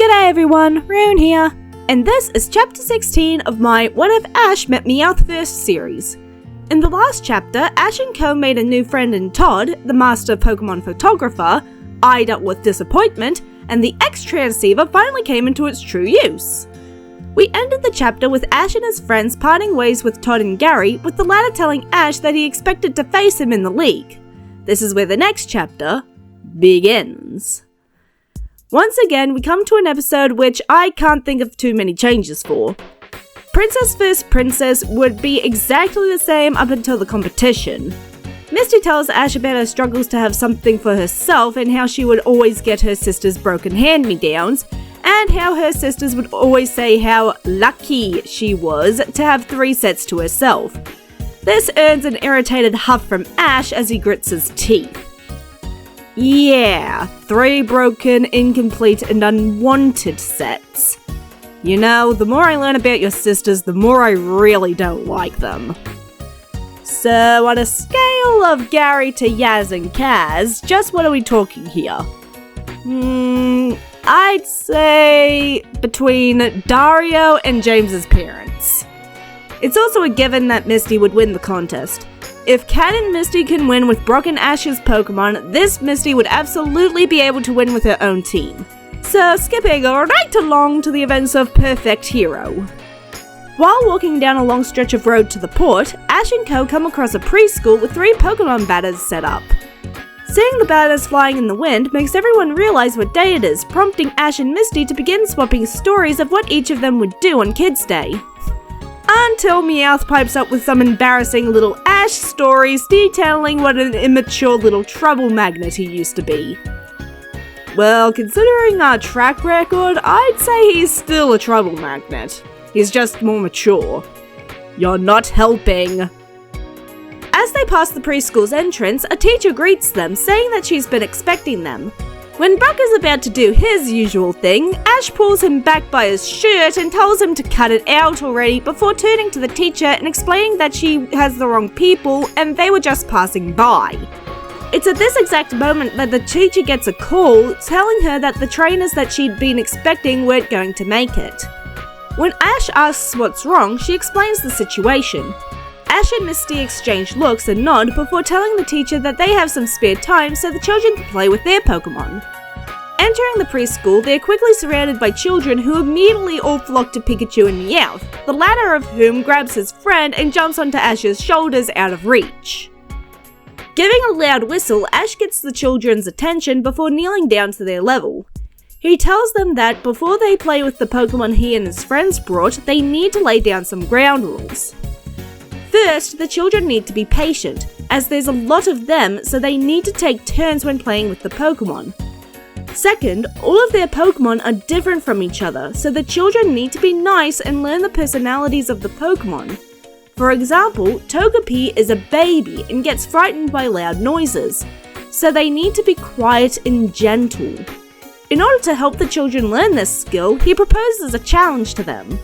G'day everyone, Rune here, and this is chapter 16 of my What If Ash Met Meowth First series. In the last chapter, Ash and Co made a new friend in Todd, the master Pokemon photographer, eyed up with disappointment, and the X-Transceiver finally came into its true use. We ended the chapter with Ash and his friends parting ways with Todd and Gary, with the latter telling Ash that he expected to face him in the league. This is where the next chapter begins. Once again, we come to an episode which I can't think of too many changes for. Princess vs. Princess would be exactly the same up until the competition. Misty tells Ash about her struggles to have something for herself and how she would always get her sister's broken hand-me-downs, and how her sisters would always say how lucky she was to have 3 sets to herself. This earns an irritated huff from Ash as he grits his teeth. Yeah, 3 broken, incomplete, and unwanted sets. You know, the more I learn about your sisters, the more I really don't like them. So, on a scale of Gary to Yaz and Kaz, just what are we talking here? I'd say between Dario and James's parents. It's also a given that Misty would win the contest. If Cat and Misty can win with Brock and Ash's Pokemon, this Misty would absolutely be able to win with her own team. So skipping right along to the events of Perfect Hero. While walking down a long stretch of road to the port, Ash and Co come across a preschool with 3 Pokemon batters set up. Seeing the batters flying in the wind makes everyone realize what day it is, prompting Ash and Misty to begin swapping stories of what each of them would do on Kids' Day. Until Meowth pipes up with some embarrassing little Ash stories detailing what an immature little trouble magnet he used to be. Well, considering our track record, I'd say he's still a trouble magnet. He's just more mature. You're not helping. As they pass the preschool's entrance, a teacher greets them, saying that she's been expecting them. When Brock is about to do his usual thing, Ash pulls him back by his shirt and tells him to cut it out already before turning to the teacher and explaining that she has the wrong people and they were just passing by. It's at this exact moment that the teacher gets a call telling her that the trainers that she'd been expecting weren't going to make it. When Ash asks what's wrong, she explains the situation. Ash and Misty exchange looks and nod before telling the teacher that they have some spare time so the children can play with their Pokemon. Entering the preschool, they are quickly surrounded by children who immediately all flock to Pikachu and Meowth, the latter of whom grabs his friend and jumps onto Ash's shoulders out of reach. Giving a loud whistle, Ash gets the children's attention before kneeling down to their level. He tells them that before they play with the Pokemon he and his friends brought, they need to lay down some ground rules. First, the children need to be patient, as there's a lot of them, so they need to take turns when playing with the Pokemon. Second, all of their Pokemon are different from each other, so the children need to be nice and learn the personalities of the Pokemon. For example, Togepi is a baby and gets frightened by loud noises, so they need to be quiet and gentle. In order to help the children learn this skill, he proposes a challenge to them.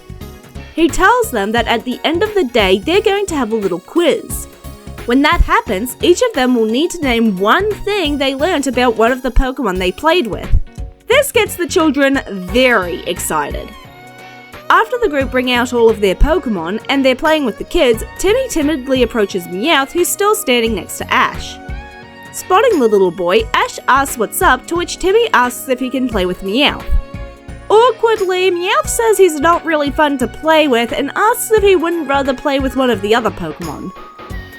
He tells them that at the end of the day, they're going to have a little quiz. When that happens, each of them will need to name one thing they learnt about one of the Pokemon they played with. This gets the children very excited. After the group bring out all of their Pokemon, and they're playing with the kids, Timmy timidly approaches Meowth, who's still standing next to Ash. Spotting the little boy, Ash asks what's up, to which Timmy asks if he can play with Meowth. Awkwardly, Meowth says he's not really fun to play with and asks if he wouldn't rather play with one of the other Pokemon.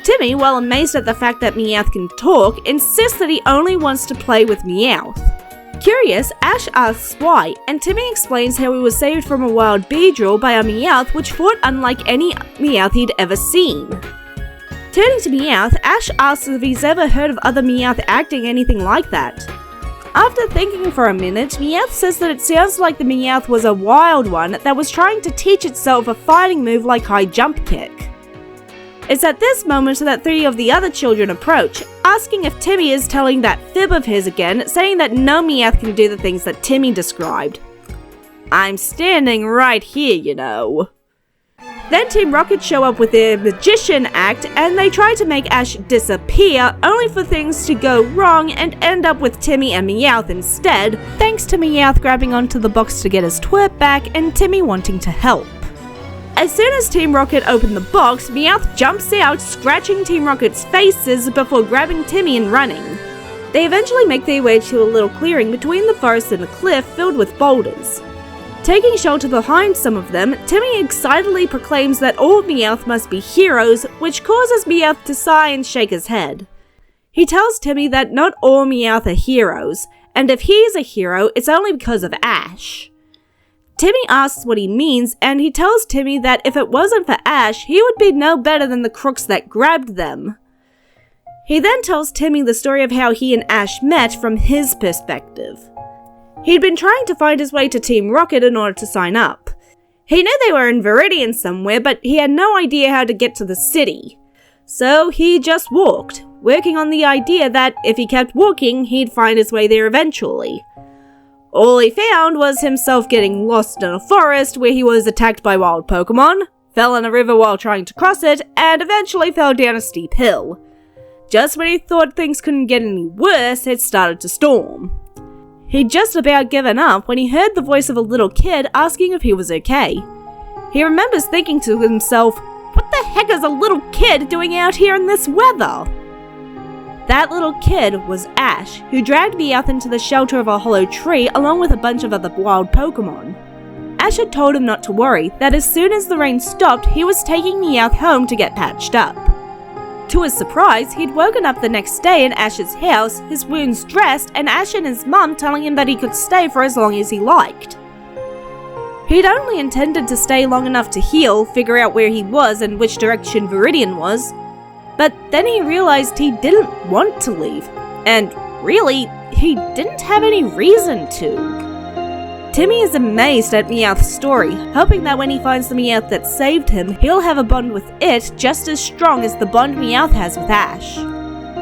Timmy, while amazed at the fact that Meowth can talk, insists that he only wants to play with Meowth. Curious, Ash asks why, and Timmy explains how he was saved from a wild Beedrill by a Meowth which fought unlike any Meowth he'd ever seen. Turning to Meowth, Ash asks if he's ever heard of other Meowth acting anything like that. After thinking for a minute, Meowth says that it sounds like the Meowth was a wild one that was trying to teach itself a fighting move like high jump kick. It's at this moment that 3 of the other children approach, asking if Timmy is telling that fib of his again, saying that no Meowth can do the things that Timmy described. I'm standing right here, you know. Then Team Rocket show up with their magician act and they try to make Ash disappear, only for things to go wrong and end up with Timmy and Meowth instead, thanks to Meowth grabbing onto the box to get his twerp back and Timmy wanting to help. As soon as Team Rocket open the box, Meowth jumps out, scratching Team Rocket's faces before grabbing Timmy and running. They eventually make their way to a little clearing between the forest and a cliff filled with boulders. Taking shelter behind some of them, Timmy excitedly proclaims that all Meowth must be heroes, which causes Meowth to sigh and shake his head. He tells Timmy that not all Meowth are heroes, and if he's a hero, it's only because of Ash. Timmy asks what he means, and he tells Timmy that if it wasn't for Ash, he would be no better than the crooks that grabbed them. He then tells Timmy the story of how he and Ash met from his perspective. He'd been trying to find his way to Team Rocket in order to sign up. He knew they were in Viridian somewhere, but he had no idea how to get to the city. So he just walked, working on the idea that if he kept walking, he'd find his way there eventually. All he found was himself getting lost in a forest where he was attacked by wild Pokemon, fell in a river while trying to cross it, and eventually fell down a steep hill. Just when he thought things couldn't get any worse, it started to storm. He'd just about given up when he heard the voice of a little kid asking if he was okay. He remembers thinking to himself, "What the heck is a little kid doing out here in this weather?" That little kid was Ash, who dragged Meowth into the shelter of a hollow tree along with a bunch of other wild Pokemon. Ash had told him not to worry, that as soon as the rain stopped, he was taking Meowth home to get patched up. To his surprise, he'd woken up the next day in Ash's house, his wounds dressed, and Ash and his mum telling him that he could stay for as long as he liked. He'd only intended to stay long enough to heal, figure out where he was and which direction Viridian was, but then he realized he didn't want to leave, and really, he didn't have any reason to. Timmy is amazed at Meowth's story, hoping that when he finds the Meowth that saved him, he'll have a bond with it just as strong as the bond Meowth has with Ash.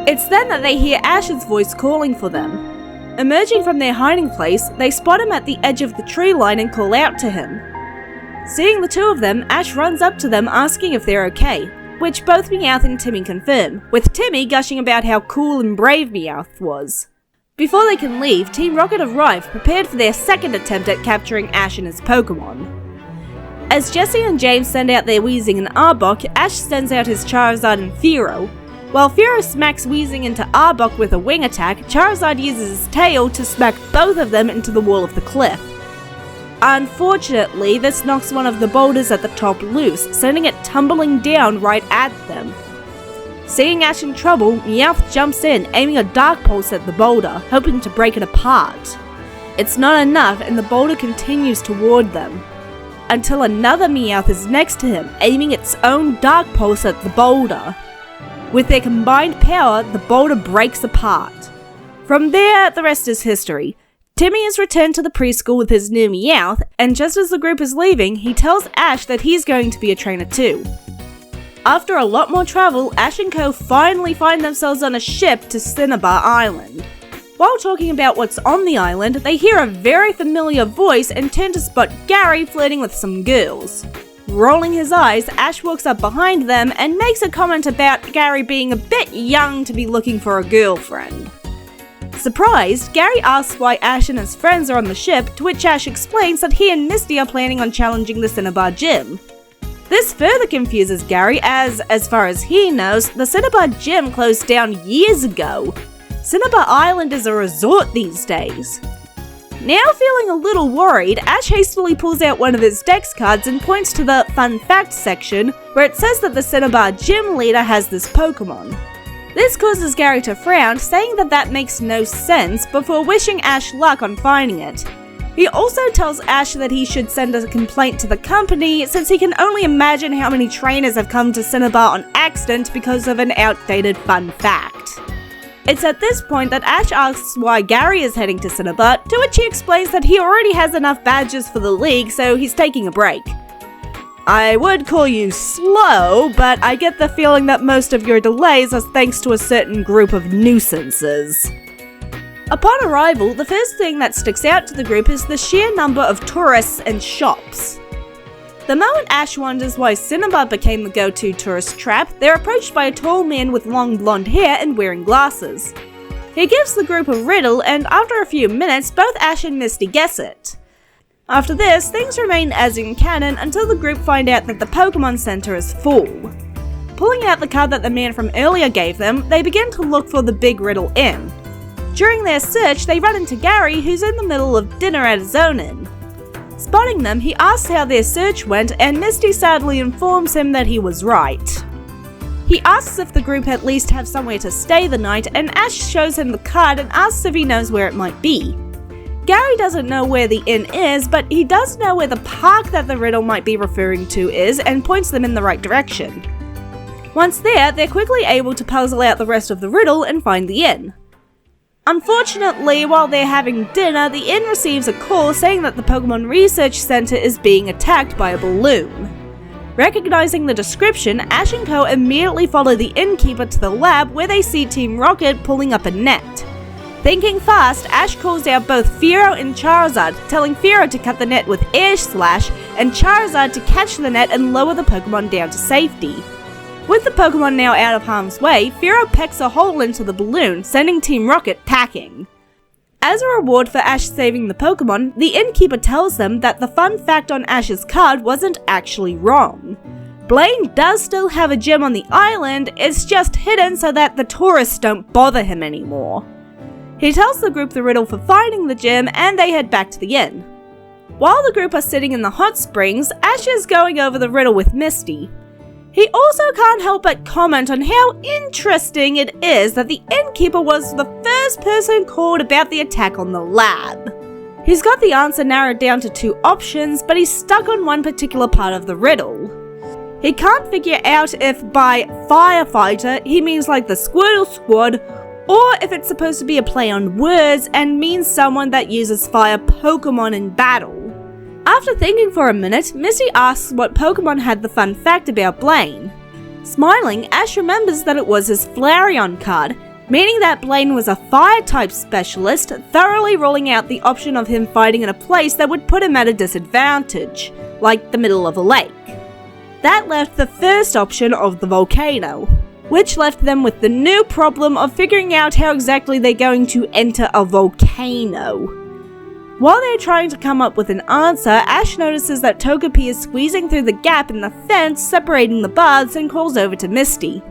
It's then that they hear Ash's voice calling for them. Emerging from their hiding place, they spot him at the edge of the tree line and call out to him. Seeing the two of them, Ash runs up to them asking if they're okay, which both Meowth and Timmy confirm, with Timmy gushing about how cool and brave Meowth was. Before they can leave, Team Rocket arrive, prepared for their second attempt at capturing Ash and his Pokemon. As Jesse and James send out their Weezing and Arbok, Ash sends out his Charizard and Fearow. While Fearow smacks Weezing into Arbok with a wing attack, Charizard uses his tail to smack both of them into the wall of the cliff. Unfortunately, this knocks one of the boulders at the top loose, sending it tumbling down right at them. Seeing Ash in trouble, Meowth jumps in, aiming a Dark Pulse at the boulder, hoping to break it apart. It's not enough, and the boulder continues toward them, until another Meowth is next to him, aiming its own Dark Pulse at the boulder. With their combined power, the boulder breaks apart. From there, the rest is history. Timmy is returned to the preschool with his new Meowth, and just as the group is leaving, he tells Ash that he's going to be a trainer too. After a lot more travel, Ash and Co finally find themselves on a ship to Cinnabar Island. While talking about what's on the island, they hear a very familiar voice and turn to spot Gary flirting with some girls. Rolling his eyes, Ash walks up behind them and makes a comment about Gary being a bit young to be looking for a girlfriend. Surprised, Gary asks why Ash and his friends are on the ship, to which Ash explains that he and Misty are planning on challenging the Cinnabar gym. This further confuses Gary as far as he knows, the Cinnabar gym closed down years ago. Cinnabar Island is a resort these days. Now feeling a little worried, Ash hastily pulls out one of his dex cards and points to the Fun Fact section, where it says that the Cinnabar gym leader has this Pokemon. This causes Gary to frown, saying that makes no sense, before wishing Ash luck on finding it. He also tells Ash that he should send a complaint to the company, since he can only imagine how many trainers have come to Cinnabar on accident because of an outdated fun fact. It's at this point that Ash asks why Gary is heading to Cinnabar, to which he explains that he already has enough badges for the league, so he's taking a break. I would call you slow, but I get the feeling that most of your delays are thanks to a certain group of nuisances. Upon arrival, the first thing that sticks out to the group is the sheer number of tourists and shops. The moment Ash wonders why Cinnabar became the go-to tourist trap, they're approached by a tall man with long blonde hair and wearing glasses. He gives the group a riddle, and after a few minutes, both Ash and Misty guess it. After this, things remain as in canon until the group find out that the Pokemon Center is full. Pulling out the card that the man from earlier gave them, they begin to look for the big riddle inn. During their search, they run into Gary, who's in the middle of dinner at his own inn. Spotting them, he asks how their search went, and Misty sadly informs him that he was right. He asks if the group at least have somewhere to stay the night, and Ash shows him the card and asks if he knows where it might be. Gary doesn't know where the inn is, but he does know where the park that the riddle might be referring to is and points them in the right direction. Once there, they're quickly able to puzzle out the rest of the riddle and find the inn. Unfortunately, while they're having dinner, the inn receives a call saying that the Pokemon Research Center is being attacked by a balloon. Recognizing the description, Ash and Co immediately follow the innkeeper to the lab where they see Team Rocket pulling up a net. Thinking fast, Ash calls out both Fearow and Charizard, telling Fearow to cut the net with Air Slash and Charizard to catch the net and lower the Pokemon down to safety. With the Pokemon now out of harm's way, Fearow pecks a hole into the balloon, sending Team Rocket packing. As a reward for Ash saving the Pokemon, the innkeeper tells them that the fun fact on Ash's card wasn't actually wrong. Blaine does still have a gym on the island, it's just hidden so that the tourists don't bother him anymore. He tells the group the riddle for finding the gym, and they head back to the inn. While the group are sitting in the hot springs, Ash is going over the riddle with Misty. He also can't help but comment on how interesting it is that the innkeeper was the first person called about the attack on the lab. He's got the answer narrowed down to 2 options, but he's stuck on one particular part of the riddle. He can't figure out if by firefighter he means like the Squirtle Squad, or if it's supposed to be a play on words and means someone that uses fire Pokemon in battle. After thinking for a minute, Misty asks what Pokemon had the fun fact about Blaine. Smiling, Ash remembers that it was his Flareon card, meaning that Blaine was a fire-type specialist, thoroughly ruling out the option of him fighting in a place that would put him at a disadvantage, like the middle of a lake. That left the first option of the volcano, which left them with the new problem of figuring out how exactly they're going to enter a volcano. While they're trying to come up with an answer, Ash notices that Togepi is squeezing through the gap in the fence separating the baths and calls over to Misty.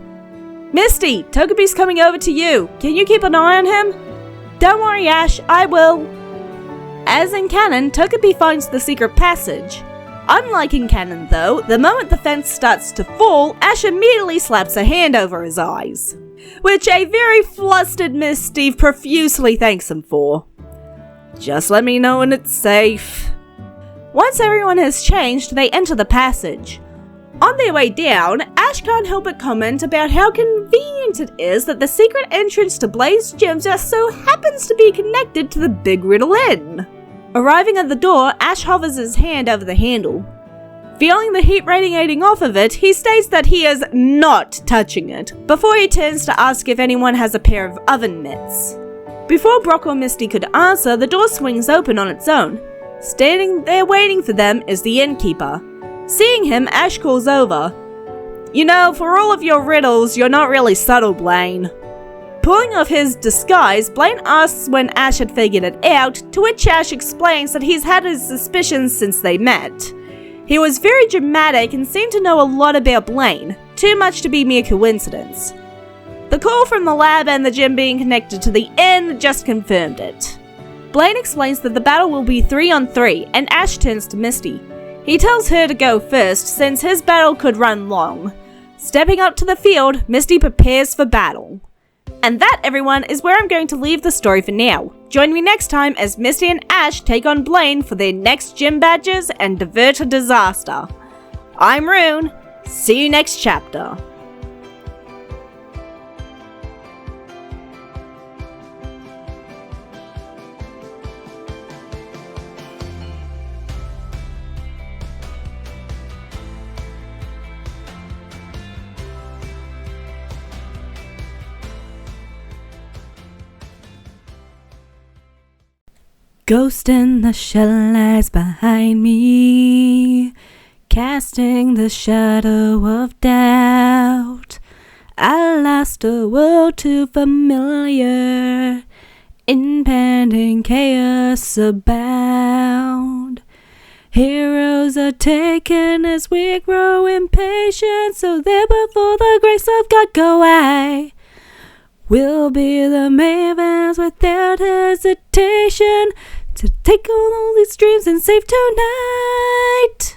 Misty, Togepi's coming over to you. Can you keep an eye on him? Don't worry, Ash, I will. As in canon, Togepi finds the secret passage. Unlike in canon though, the moment the fence starts to fall, Ash immediately slaps a hand over his eyes, which a very flustered Misty profusely thanks him for. Just let me know when it's safe. Once everyone has changed, they enter the passage. On their way down, Ash can't help but comment about how convenient it is that the secret entrance to Blaine's gym just so happens to be connected to the Big Riddle Inn. Arriving at the door, Ash hovers his hand over the handle. Feeling the heat radiating off of it, he states that he is not touching it, before he turns to ask if anyone has a pair of oven mitts. Before Brock or Misty could answer, the door swings open on its own. Standing there waiting for them is the innkeeper. Seeing him, Ash calls over. You know, for all of your riddles, you're not really subtle, Blaine. Pulling off his disguise, Blaine asks when Ash had figured it out, to which Ash explains that he's had his suspicions since they met. He was very dramatic and seemed to know a lot about Blaine, too much to be mere coincidence. The call from the lab and the gym being connected to the inn just confirmed it. Blaine explains that the battle will be 3-on-3, and Ash turns to Misty. He tells her to go first, since his battle could run long. Stepping up to the field, Misty prepares for battle. And that, everyone, is where I'm going to leave the story for now. Join me next time as Misty and Ash take on Blaine for their next gym badges and divert a disaster. I'm Rune. See you next chapter. Ghost in the shell lies behind me. casting the shadow of doubt. At last a world too familiar, impending chaos abound. Heroes are taken as we grow impatient, so there before the grace of God go I. We'll be the mavens without hesitation, to take all these dreams and save tonight.